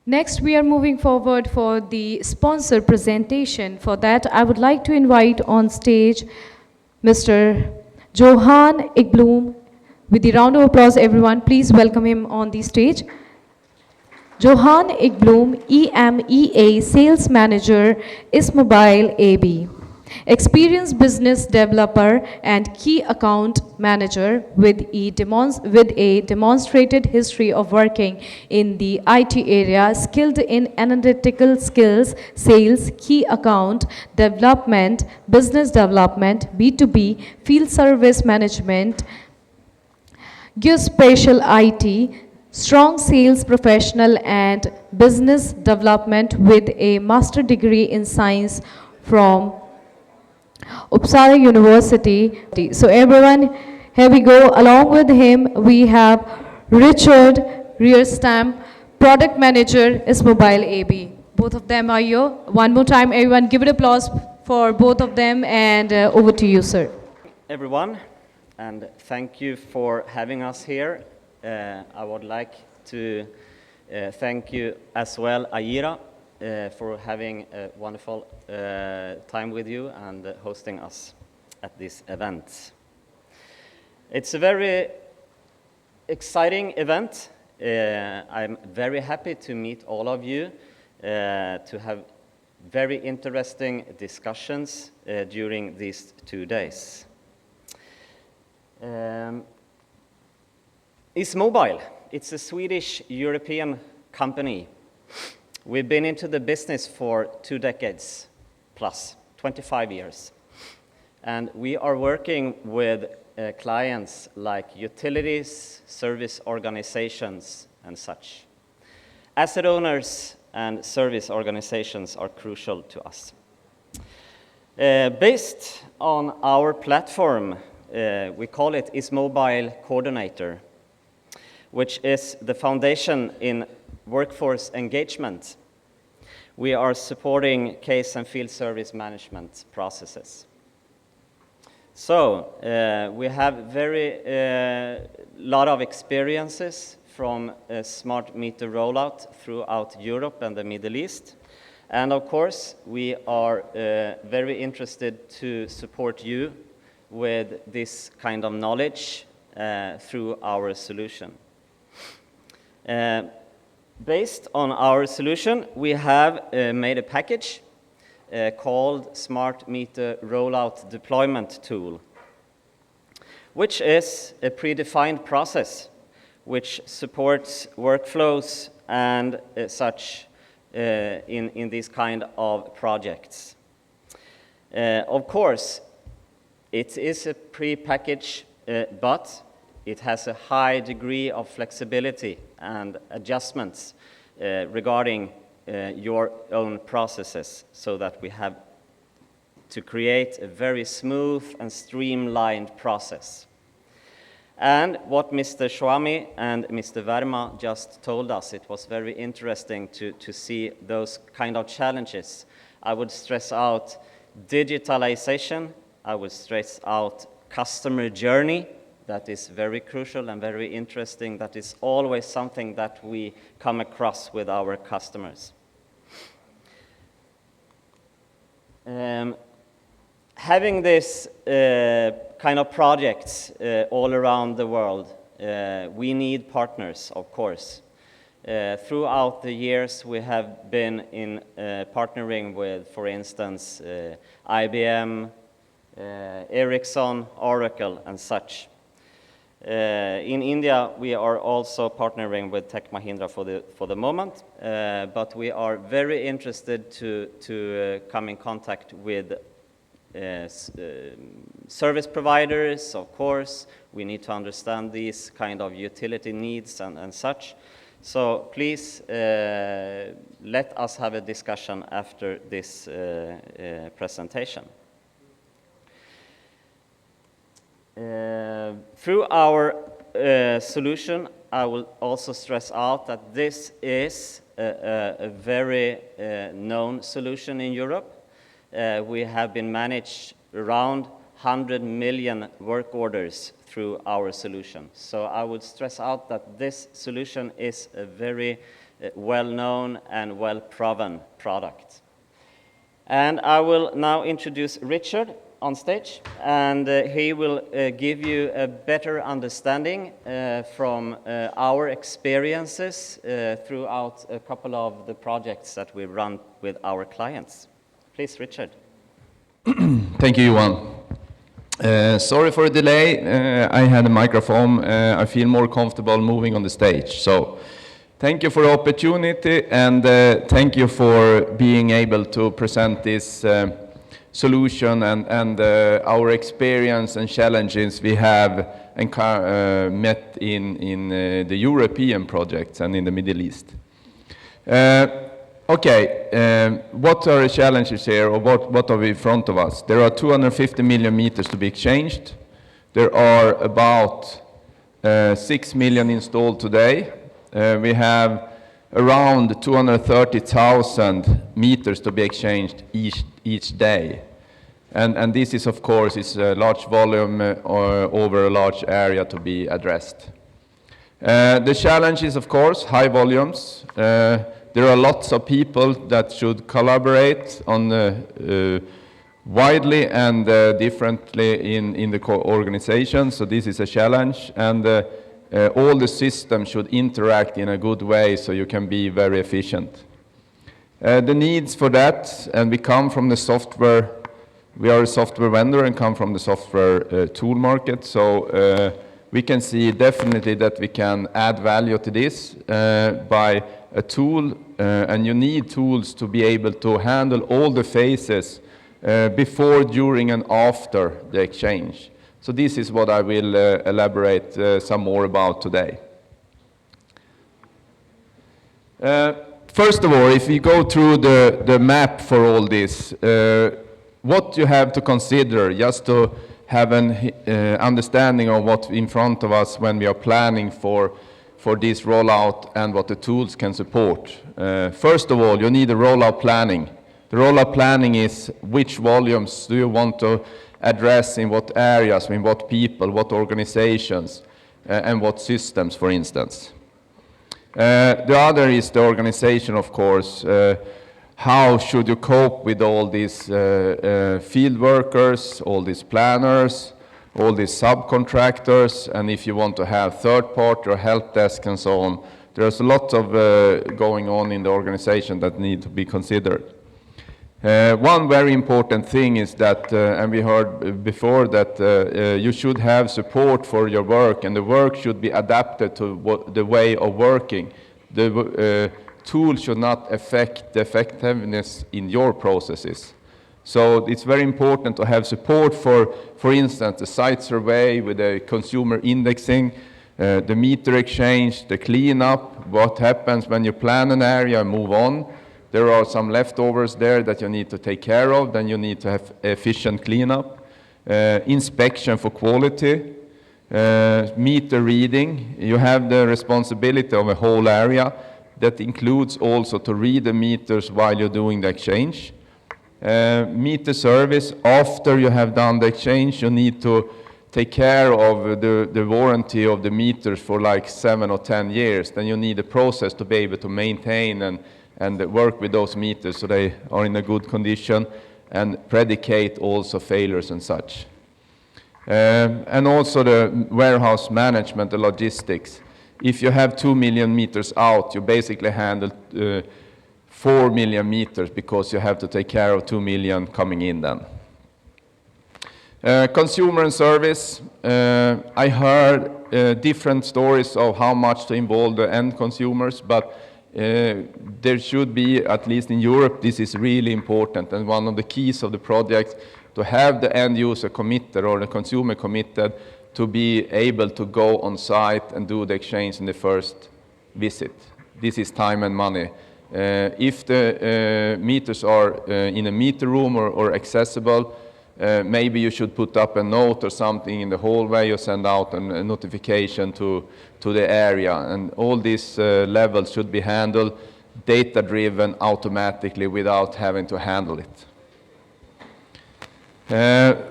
Next, we are moving forward for the sponsor presentation. For that, I would like to invite on stage Mr. Johan Ekblom. With the round of applause, everyone, please welcome him on the stage. Johan Ekblom, EMEA Sales Manager, isMobile AB. Experienced business developer and key account manager with a demonstrated history of working in the IT area, skilled in analytical skills, sales, key account development, business development, B2B, field service management, geospatial IT, strong sales professional and business development with a master degree in science from Uppsala University. So everyone, here we go. Along with him, we have Richard Rierstam, Product Manager, isMobile AB. Both of them are here. One more time, everyone, give it applause for both of them, and over to you, sir. Everyone, and thank you for having us here. I would like to thank you as well, Aayera, for having a wonderful time with you and hosting us at this event. It's a very exciting event. I'm very happy to meet all of you, to have very interesting discussions during these 2 days. isMobile, it's a Swedish European company. We've been into the business for 2 decades plus, 25 years. And we are working with clients like utilities, service organizations, and such. Asset owners and service organizations are crucial to us. Based on our platform, we call it isMobile Coordinator, which is the foundation in workforce engagement. We are supporting case and field service management processes. So we have very lot of experiences from Smart Meter Rollout throughout Europe and the Middle East. And of course, we are very interested to support you with this kind of knowledge through our solution. Based on our solution, we have made a package called Smart Meter Rollout Deployment Tool, which is a predefined process which supports workflows and such in these kind of projects. Of course, it is a pre-package, but it has a high degree of flexibility and adjustments regarding your own processes, so that we have to create a very smooth and streamlined process. And what Mr. Swami and Mr. Verma just told us, it was very interesting to see those kind of challenges. I would stress out digitalization. I would stress out customer journey. That is very crucial and very interesting. That is always something that we come across with our customers. Having this kind of projects all around the world, we need partners, of course. Throughout the years, we have been in partnering with, for instance, IBM, Ericsson, Oracle, and such. In India, we are also partnering with Tech Mahindra for the moment, but we are very interested to come in contact with service providers, of course. We need to understand these kind of utility needs and such. So please let us have a discussion after this presentation. Through our solution, I will also stress out that this is a very known solution in Europe. We have been managed around 100 million work orders through our solution. So I would stress out that this solution is a very well-known and well-proven product. And I will now introduce Richard on stage, and he will give you a better understanding from our experiences throughout a couple of the projects that we run with our clients. Please, Richard. Thank you, Johan. Sorry for a delay. I had a microphone. I feel more comfortable moving on the stage. So thank you for the opportunity, and thank you for being able to present this solution and our experience and challenges we have met in the European projects and in the Middle East. Okay, what are the challenges here, or what are in front of us? There are 250 million meters to be exchanged. There are about 6 million installed today. We have around 230,000 meters to be exchanged each day. And this is, of course, is a large volume over a large area to be addressed. The challenge is, of course, high volumes. There are lots of people that should collaborate on widely and differently in the organization, so this is a challenge. And all the systems should interact in a good way so you can be very efficient. The needs for that, and we come from the software, we are a software vendor and come from the software tool market, so we can see definitely that we can add value to this by a tool, and you need tools to be able to handle all the phases before, during, and after the exchange. So this is what I will elaborate some more about today. First of all, if you go through the map for all this, what you have to consider just to have an understanding of what's in front of us when we are planning for this rollout and what the tools can support. First of all, you need a rollout planning. The rollout planning is which volumes do you want to address in what areas, in what people, what organizations, and what systems, for instance. The other is the organization, of course. How should you cope with all these field workers, all these planners, all these subcontractors, and if you want to have third party or help desk and so on. There's a lot of going on in the organization that need to be considered. One very important thing is that, and we heard before, that you should have support for your work, and the work should be adapted to the way of working. The tool should not affect the effectiveness in your processes. So it's very important to have support for instance, the site survey with the consumer indexing, the meter exchange, the cleanup, what happens when you plan an area and move on. There are some leftovers there that you need to take care of, then you need to have efficient cleanup, inspection for quality, meter reading. You have the responsibility of a whole area. That includes also to read the meters while you're doing the exchange. Meter service, after you have done the exchange, you need to take care of the warranty of the meters for like 7 or 10 years. Then you need a process to be able to maintain and work with those meters so they are in a good condition and predicate also failures and such. And also the warehouse management, the logistics. If you have 2 million meters out, you basically handle 4 million meters because you have to take care of 2 million coming in then. Consumer and service, I heard different stories of how much to involve the end consumers, but there should be, at least in Europe, this is really important, and one of the keys of the project to have the end user committed or the consumer committed to be able to go on site and do the exchange in the first visit. This is time and money. If the meters are in a meter room or accessible, maybe you should put up a note or something in the hallway or send out a notification to the area. And all these levels should be handled data-driven automatically without having to handle it.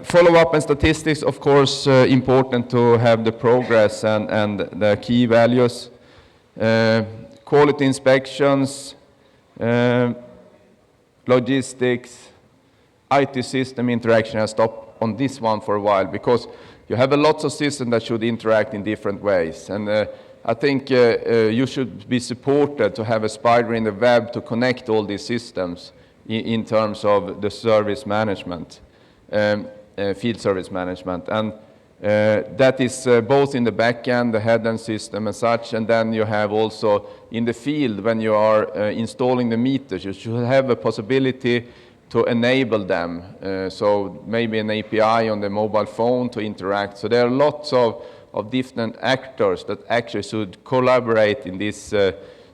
Follow-up and statistics, of course, important to have the progress and the key values. quality inspections, logistics, IT system interaction. I stop on this one for a while because you have a lot of systems that should interact in different ways. And I think you should be supported to have a spider in the web to connect all these systems in terms of the service management, field service management. And that is both in the back end, the head-end system and such, and then you have also in the field when you are installing the meters, you should have a possibility to enable them. So maybe an API on the mobile phone to interact. So there are lots of different actors that actually should collaborate in this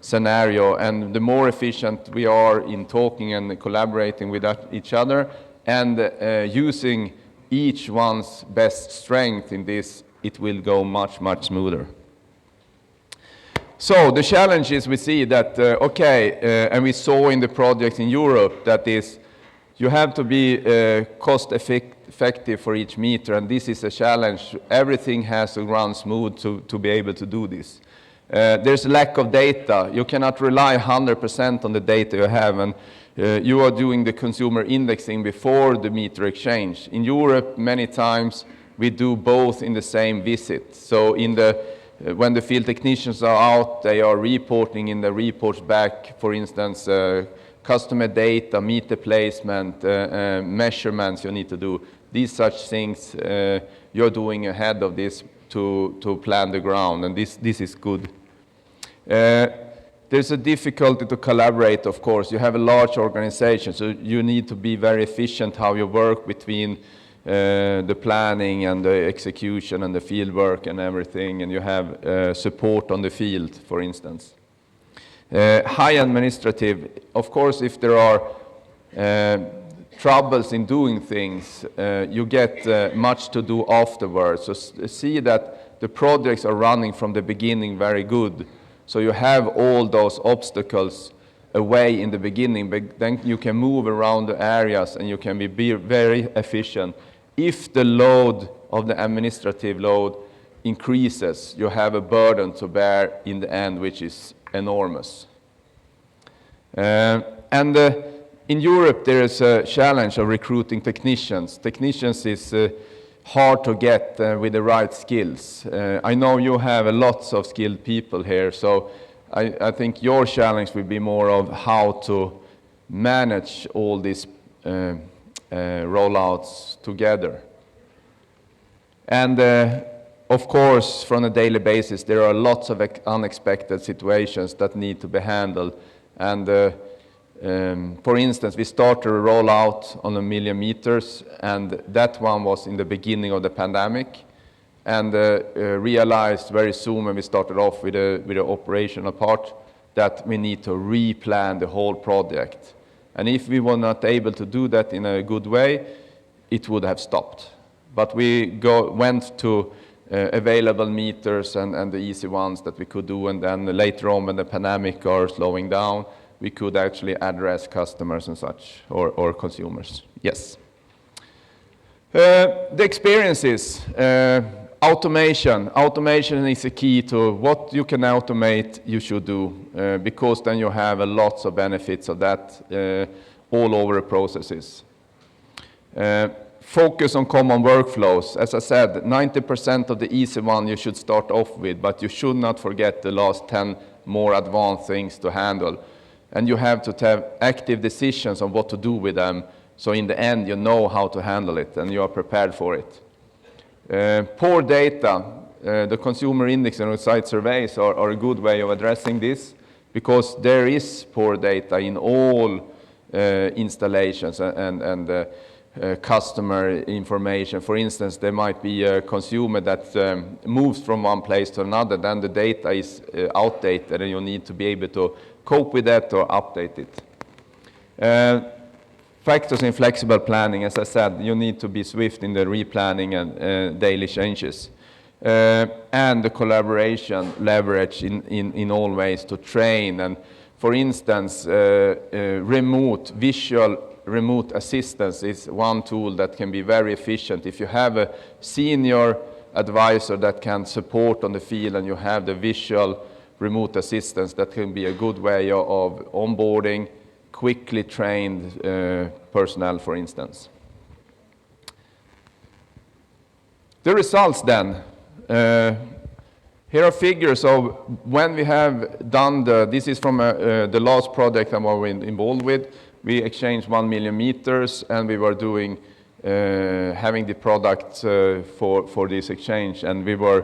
scenario, and the more efficient we are in talking and collaborating with each other and using each one's best strength in this, it will go much, much smoother. So the challenge is we see that, and we saw in the project in Europe, that is, you have to be cost effective for each meter, and this is a challenge. Everything has to run smooth to be able to do this. There's a lack of data. You cannot rely 100% on the data you have, and you are doing the consumer indexing before the meter exchange. In Europe, many times, we do both in the same visit. So when the field technicians are out, they are reporting in the reports back, for instance, customer data, meter placement, measurements you need to do. These such things you're doing ahead of this to plan the ground, and this is good. There's a difficulty to collaborate, of course. You have a large organization, so you need to be very efficient how you work between the planning and the execution and the field work and everything, and you have support on the field, for instance. High administrative, of course, if there are troubles in doing things, you get much to do afterwards. So see that the projects are running from the beginning very good. So you have all those obstacles away in the beginning, but then you can move around the areas and you can be very efficient. If the load of the administrative load increases, you have a burden to bear in the end, which is enormous. In Europe, there is a challenge of recruiting technicians. Technicians is hard to get with the right skills. I know you have lots of skilled people here, so I think your challenge will be more of how to manage all these rollouts together. And of course, from a daily basis, there are lots of unexpected situations that need to be handled. And for instance, we started a rollout on 1 million meters, and that one was in the beginning of the pandemic, and realized very soon when we started off with the operational part that we need to replan the whole project. And if we were not able to do that in a good way, it would have stopped. But we went to available meters and the easy ones that we could do, and then later on when the pandemic are slowing down, we could actually address customers and such, or consumers. Yes. The experiences, automation. Automation is a key to what you can automate, you should do, because then you have lots of benefits of that all over the processes. Focus on common workflows. As I said, 90% of the easy one you should start off with, but you should not forget the last 10 more advanced things to handle. And you have to have active decisions on what to do with them, so in the end you know how to handle it and you are prepared for it. Poor data, the consumer index and site surveys are a good way of addressing this, because there is poor data in all installations and customer information. For instance, there might be a consumer that moves from one place to another, then the data is outdated and you need to be able to cope with that or update it. Factors in flexible planning, as I said, you need to be swift in the replanning and daily changes. And the collaboration leverage in all ways to train. And for instance, visual remote assistance is one tool that can be very efficient. If you have a senior advisor that can support on the field and you have the visual remote assistance. That can be a good way of onboarding quickly trained personnel, for instance. The results then. Here are figures of when we have done this is from the last project I was involved with. We exchanged 1 million meters, and we were doing, having the product for this exchange, and we were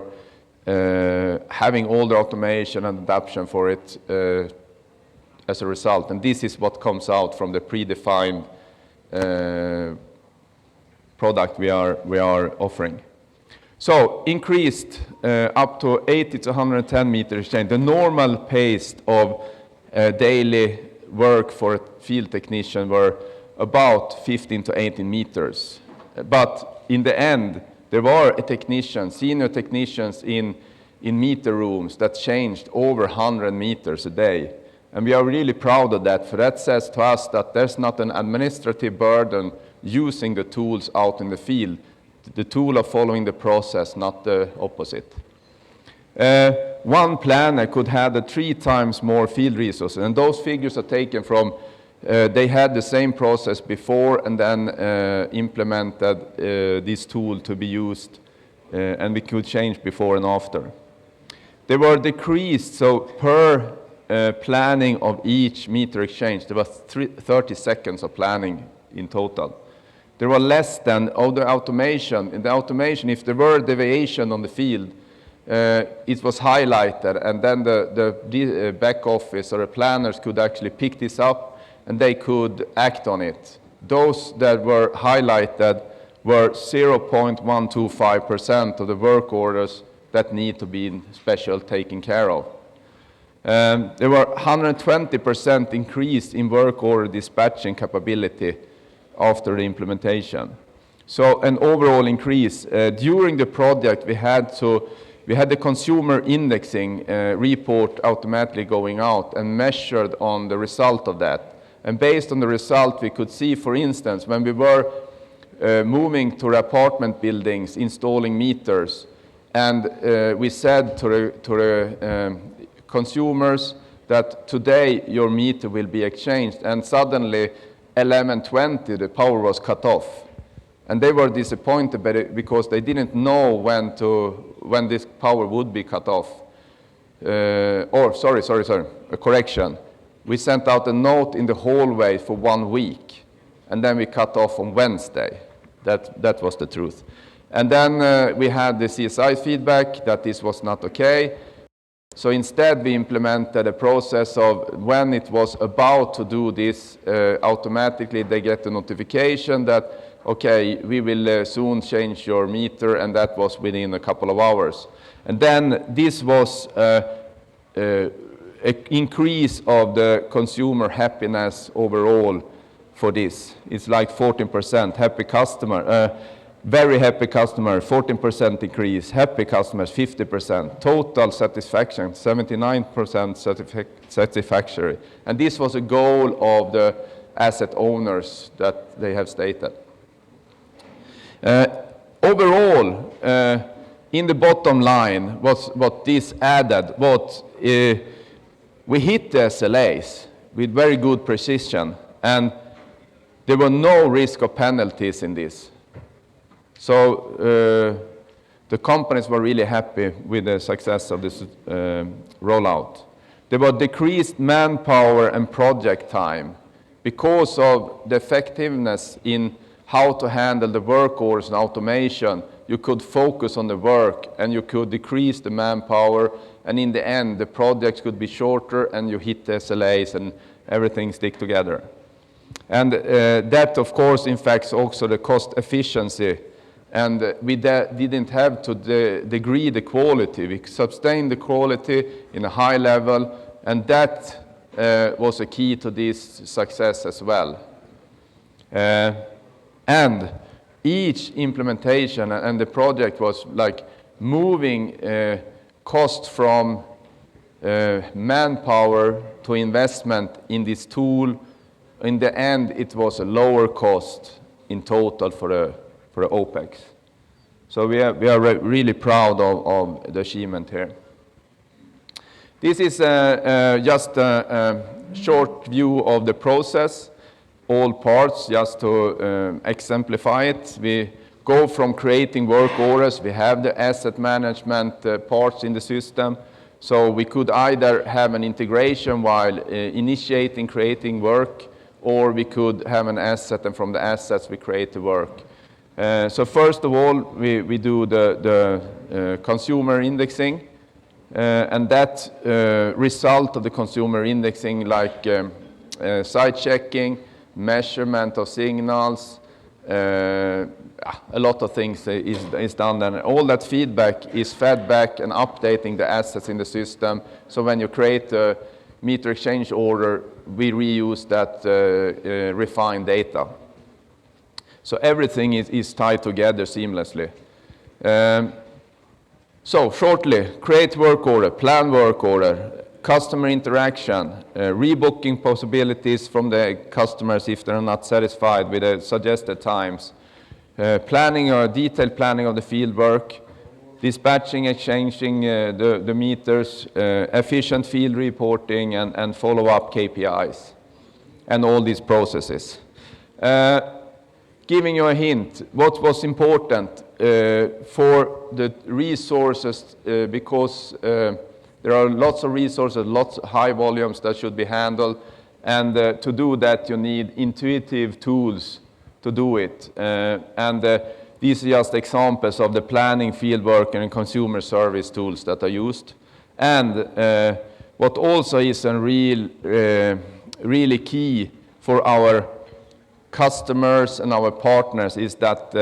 having all the automation and adaptation for it as a result. And this is what comes out from the predefined product we are offering. So increased up to 80 to 110 meter exchange. The normal pace of daily work for a field technician were about 15 to 18 meters. But in the end, there were senior technicians in meter rooms that changed over 100 meters a day. And we are really proud of that, for that says to us that there's not an administrative burden using the tools out in the field. The tool of following the process, not the opposite. One planner could have 3 times more field resources, and those figures are taken from, they had the same process before and then implemented this tool to be used, and we could change before and after. They were decreased, so per planning of each meter exchange, there was 30 seconds of planning in total. There were less than of the automation. In the automation, if there were deviation on the field, it was highlighted, and then the back office or the planners could actually pick this up, and they could act on it. Those that were highlighted were 0.125% of the work orders that need to be special taken care of. There were 120% increase in work order dispatching capability after the implementation. So an overall increase. During the project, we had the consumer indexing report automatically going out and measured on the result of that. And based on the result, we could see, for instance, when we were moving to apartment buildings, installing meters, and we said to the consumers that today your meter will be exchanged, and suddenly 11:20 the power was cut off, and they were disappointed because they didn't know when this power would be cut off. Sorry, a correction. We sent out a note in the hallway for 1 week, and then we cut off on Wednesday. That was the truth. And then we had the CSI feedback that this was not okay. So instead, we implemented a process of when it was about to do this, automatically they get a notification that, okay, we will soon change your meter, and that was within a couple of hours. And then this was an increase of the consumer happiness overall for this. It's like 14% happy customer. Very happy customer, 14% increase. Happy customers, 50%. Total satisfaction, 79% satisfactory. And this was a goal of the asset owners that they have stated. Overall, in the bottom line, what this added, we hit the SLAs with very good precision, and there were no risk of penalties in this. So the companies were really happy with the success of this rollout. There were decreased manpower and project time because of the effectiveness in how to handle the work orders and automation. You could focus on the work, and you could decrease the manpower, and in the end, the projects could be shorter, and you hit the SLAs, and everything stick together. And that, of course, impacts also the cost efficiency. And we didn't have to degrade the quality. We sustained the quality in a high level, and that was a key to this success as well. And each implementation and the project was like moving cost from manpower to investment in this tool. In the end, it was a lower cost in total for the OPEX. So we are really proud of the achievement here. This is just a short view of the process, all parts, just to exemplify it. We go from creating work orders, we have the asset management parts in the system, so we could either have an integration while initiating creating work, or we could have an asset, and from the assets we create the work. So first of all, we do the consumer indexing, and that result of the consumer indexing, like site checking, measurement of signals, a lot of things is done, and all that feedback is fed back and updating the assets in the system. So when you create a meter exchange order, we reuse that refined data. So everything is tied together seamlessly. So shortly, create work order, plan work order, customer interaction, rebooking possibilities from the customers if they're not satisfied with the suggested times, planning or detailed planning of the field work, dispatching, exchanging the meters, efficient field reporting, and follow-up KPIs, and all these processes. Giving you a hint, what was important for the resources, because there are lots of resources, lots of high volumes that should be handled, and to do that you need intuitive tools to do it. These are just examples of the planning, fieldwork, and consumer service tools that are used. And what also is a really key for our customers and our partners is that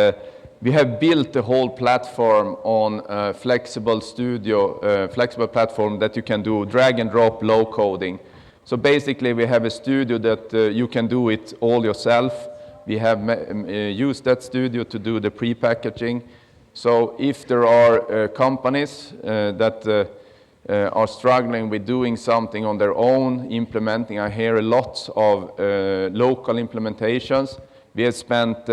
we have built the whole platform on a flexible flexible platform that you can do drag and drop low coding. So basically we have a studio that you can do it all yourself. We have used that studio to do the pre-packaging. So if there are companies that are struggling with doing something on their own, implementing, I hear a lot of local implementations. We have spent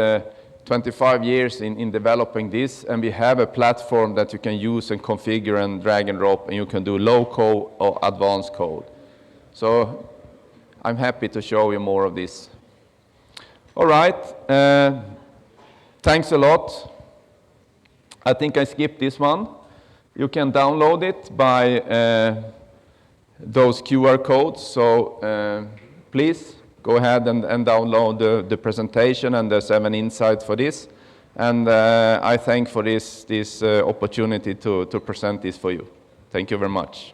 25 years in developing this, and we have a platform that you can use and configure and drag and drop, and you can do low code or advanced code. So I'm happy to show you more of this. All right, thanks a lot. I think I skipped this one. You can download it by those QR codes, so please go ahead and download the presentation and the 7 insights for this. And I thank for this opportunity to present this for you. Thank you very much.